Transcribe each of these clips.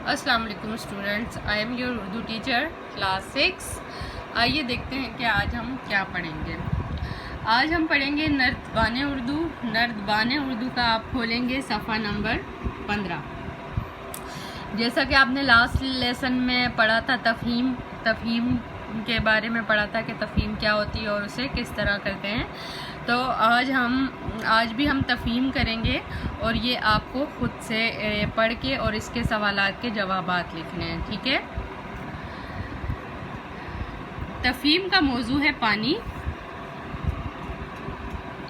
अस्सलाम वालेकुम students, I am your Urdu teacher class 6। आइए देखते हैं कि आज हम क्या पढ़ेंगे। आज हम पढ़ेंगे नर्दबान उर्दू। नर्दबान उर्दू का आप खोलेंगे सफ़ा नंबर 15। जैसा कि आपने लास्ट लेसन में पढ़ा था तफ़हीम के बारे में पढ़ा था कि तफ़हीम क्या होती है और उसे किस तरह करते हैं, तो आज भी हम तफ़हीम करेंगे और ये आपको खुद से पढ़ के और इसके सवालात के जवाबात लिखने हैं, ठीक है। तफ़हीम का मौजू है पानी।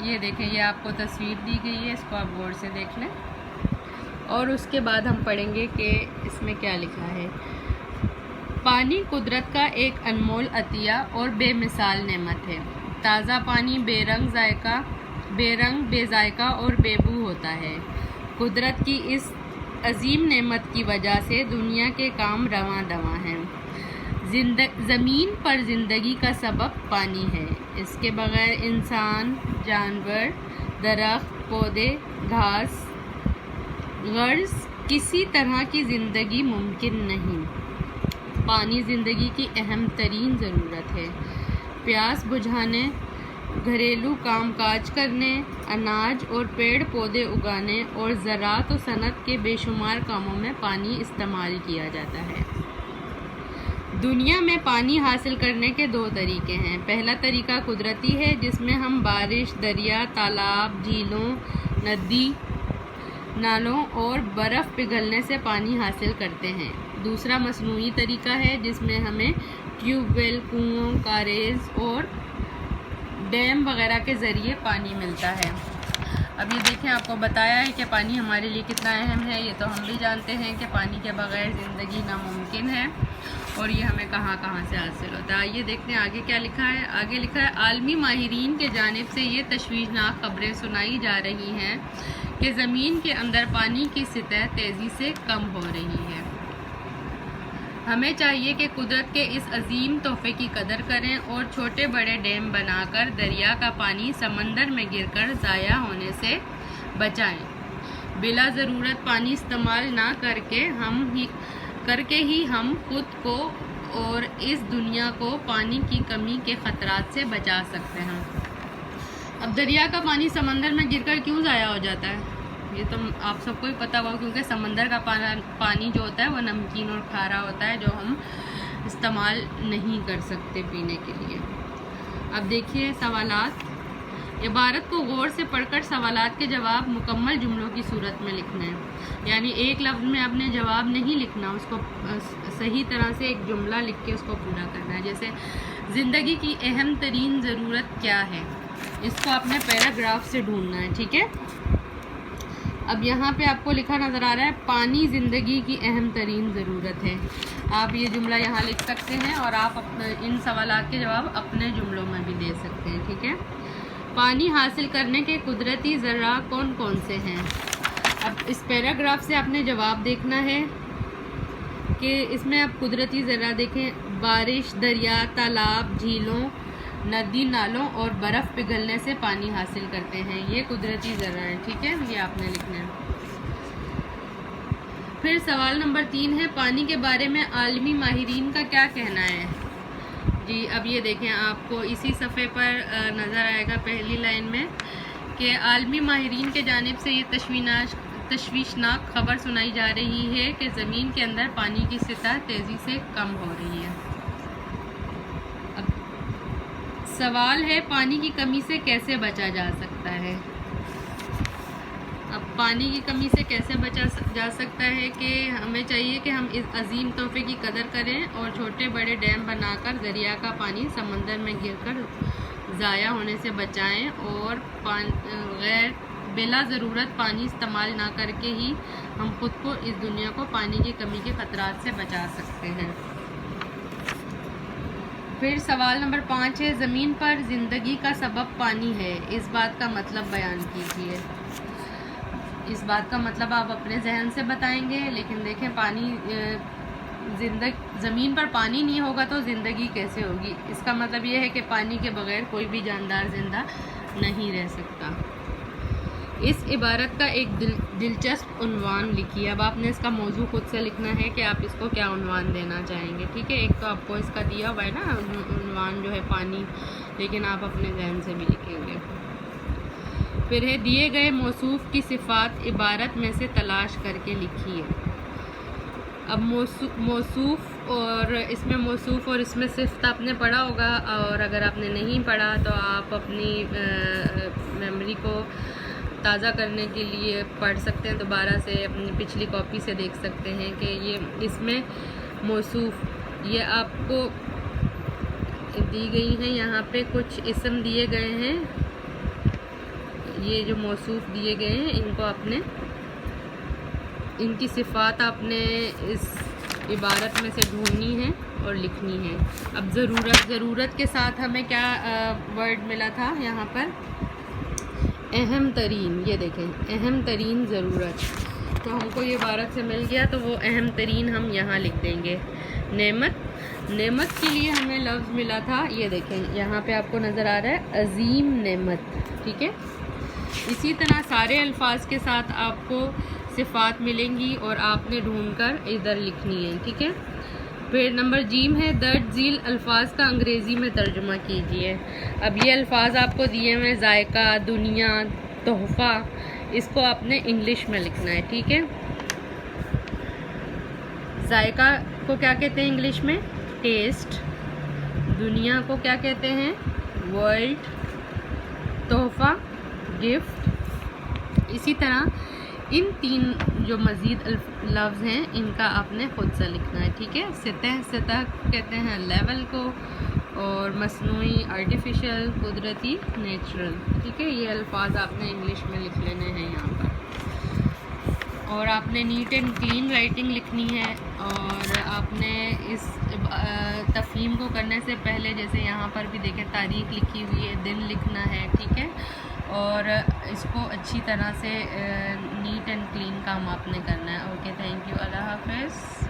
ये देखें, ये आपको तस्वीर दी गई है, इसको आप गौर से देख लें और उसके बाद हम पढ़ेंगे कि इसमें क्या लिखा है। पानी कुदरत का एक अनमोल अतिया और बेमिसाल नेमत है। ताज़ा पानी बेरंग बेजायका और बेबू होता है। कुदरत की इस अजीम नेमत की वजह से दुनिया के काम रवां दवां हैं। ज़मीन पर ज़िंदगी का सबब पानी है। इसके बगैर इंसान, जानवर, दरख्त, पौधे, घास, गर्ज किसी तरह की ज़िंदगी मुमकिन नहीं। पानी ज़िंदगी की अहम तरीन ज़रूरत है। प्यास बुझाने, घरेलू कामकाज करने, अनाज और पेड़ पौधे उगाने और ज़राअत और सनत के बेशुमार कामों में पानी इस्तेमाल किया जाता है। दुनिया में पानी हासिल करने के दो तरीके हैं। पहला तरीका कुदरती है, जिसमें हम बारिश, दरिया, तालाब, झीलों, नदी, नालों और बर्फ़ पिघलने से पानी हासिल करते हैं। दूसरा मसनूई तरीका है, जिसमें हमें ट्यूबवेल, कुओं, कारेज और डैम वगैरह के ज़रिए पानी मिलता है। अब ये देखें, आपको बताया है कि पानी हमारे लिए कितना अहम है। ये तो हम भी जानते हैं कि पानी के बगैर ज़िंदगी नामुमकिन है और ये हमें कहाँ कहाँ से हासिल होता है। आइए देखते हैं आगे क्या लिखा है। आगे लिखा है, आलमी माहिरीन के जानिब से ये तशवीशनाक खबरें सुनाई जा रही हैं कि ज़मीन के अंदर पानी की सतह तेज़ी से कम हो रही है। हमें चाहिए कि कुदरत के इस अजीम तोहफे की कदर करें और छोटे बड़े डैम बनाकर दरिया का पानी समंदर में गिरकर ज़ाया होने से बचाएं। बिला ज़रूरत पानी इस्तेमाल ना करके ही हम खुद को और इस दुनिया को पानी की कमी के ख़तरात से बचा सकते हैं। अब दरिया का पानी समंदर में गिरकर क्यों ज़ाया हो जाता है, ये तो आप सबको ही पता होगा, क्योंकि समंदर का पानी जो होता है वो नमकीन और खारा होता है, जो हम इस्तेमाल नहीं कर सकते पीने के लिए। अब देखिए सवालात। इबारत को गौर से पढ़कर सवालात के जवाब मुकम्मल जुमलों की सूरत में लिखना है। यानी एक लफ्ज़ में आपने जवाब नहीं लिखना, उसको सही तरह से एक जुमला लिख के उसको पूरा करना है। जैसे ज़िंदगी की अहम तरीन ज़रूरत क्या है, इसको आपने पैराग्राफ से ढूंढना है, ठीक है। अब यहाँ पे आपको लिखा नज़र आ रहा है, पानी ज़िंदगी की अहम तरीन ज़रूरत है। आप ये जुमला यहाँ लिख सकते हैं और आप अपने इन सवालात के जवाब अपने जुमलों में भी दे सकते हैं, ठीक है। पानी हासिल करने के कुदरती ज़रा कौन कौन से हैं। अब इस पैराग्राफ से आपने जवाब देखना है कि इसमें आप कुदरती ज़रा देखें, बारिश, दरिया, तालाब, झीलों, नदी, नालों और बर्फ़ पिघलने से पानी हासिल करते हैं। ये कुदरती ज़रा है, ठीक है, ये आपने लिखना है। फिर सवाल नंबर 3 है, पानी के बारे में आलमी माहिरीन का क्या कहना है। जी, अब ये देखें, आपको इसी सफ़े पर नज़र आएगा पहली लाइन में कि आलमी माहिरीन के जानिब से ये तशवीशनाक खबर सुनाई जा रही है कि ज़मीन के अंदर पानी की सतह तेज़ी से कम हो रही है। सवाल है, पानी की कमी से कैसे बचा जा सकता है। अब पानी की कमी से कैसे बचा जा सकता है कि हमें चाहिए कि हम इस अजीम तोहफे की कदर करें और छोटे बड़े डैम बनाकर दरिया का पानी समंदर में गिरकर ज़ाया होने से बचाएं और गैर बिला ज़रूरत पानी इस्तेमाल ना करके ही हम खुद को इस दुनिया को पानी की कमी के ख़तरात से बचा सकते हैं। फिर सवाल नंबर 5 है, ज़मीन पर ज़िंदगी का सबब पानी है, इस बात का मतलब बयान कीजिए। इस बात का मतलब आप अपने जहन से बताएंगे, लेकिन देखें ज़मीन पर पानी नहीं होगा तो ज़िंदगी कैसे होगी। इसका मतलब ये है कि पानी के बगैर कोई भी जानदार ज़िंदा नहीं रह सकता। اس عبارت کا ایک دلچسپ عنوان لکھیے. اب آپ نے اس کا موضوع خود سے لکھنا ہے کہ آپ اس کو کیا عنوان دینا چاہیں گے. ٹھیک ہے, ایک تو آپ کو اس کا دیا ہوا ہے نا عنوان جو ہے پانی, لیکن آپ اپنے ذہن سے بھی لکھیں گے. پھر ہے دیے گئے موصوف کی صفات عبارت میں سے تلاش کر کے لکھیے. اب موصوف اور اس میں موصوف اور اس میں صفت آپ نے پڑھا ہوگا, اور اگر آپ نے نہیں پڑھا تو آپ اپنی میموری کو تازہ کرنے کے لیے پڑھ سکتے ہیں, دوبارہ سے اپنی پچھلی کاپی سے دیکھ سکتے ہیں کہ یہ اس میں موصوف یہ آپ کو دی گئی ہیں. یہاں پہ کچھ اسم دیے گئے ہیں, یہ جو موصوف دیے گئے ہیں ان کو آپ نے ان کی صفات آپ نے اس عبارت میں سے ڈھونڈنی ہے اور لکھنی ہے. اب ضرورت کے ساتھ ہمیں کیا ورڈ ملا تھا یہاں پر, اہم ترین. یہ دیکھیں اہم ترین ضرورت, تو ہم کو یہ عبارت سے مل گیا تو وہ اہم ترین ہم یہاں لکھ دیں گے. نعمت کے لیے ہمیں لفظ ملا تھا, یہ دیکھیں یہاں پہ آپ کو نظر آ رہا ہے عظیم نعمت. ٹھیک ہے, اسی طرح سارے الفاظ کے ساتھ آپ کو صفات ملیں گی اور آپ نے ڈھونڈ کر ادھر لکھنی ہے. ٹھیک ہے, پھر نمبر جیم ہے درج ذیل الفاظ کا انگریزی میں ترجمہ کیجیے. اب یہ الفاظ آپ کو دیے ہوئے ذائقہ, دنیا, تحفہ, اس کو آپ نے انگلش میں لکھنا ہے. ٹھیک ہے, ذائقہ کو کیا کہتے ہیں انگلش میں, ٹیسٹ. دنیا کو کیا کہتے ہیں, ورلڈ. تحفہ, گفٹ. اسی طرح ان تین جو مزید لفظ ہیں ان کا آپ نے خود سے لکھنا ہے. ٹھیک ہے, سطح کہتے ہیں لیول کو, اور مصنوعی آرٹیفیشل, قدرتی نیچرل. ٹھیک ہے, یہ الفاظ آپ نے انگلش میں لکھ لینے ہیں یہاں پر. اور آپ نے نیٹ اینڈ کلین رائٹنگ لکھنی ہے, اور آپ نے اس تفہیم کو کرنے سے پہلے جیسے یہاں پر بھی دیکھیں تاریخ لکھی ہوئی ہے, دن لکھنا ہے. ٹھیک ہے, اور اس کو اچھی طرح سے نیٹ اینڈ کلین کام آپ نے کرنا ہے. اوکے, تھینک یو, اللہ حافظ.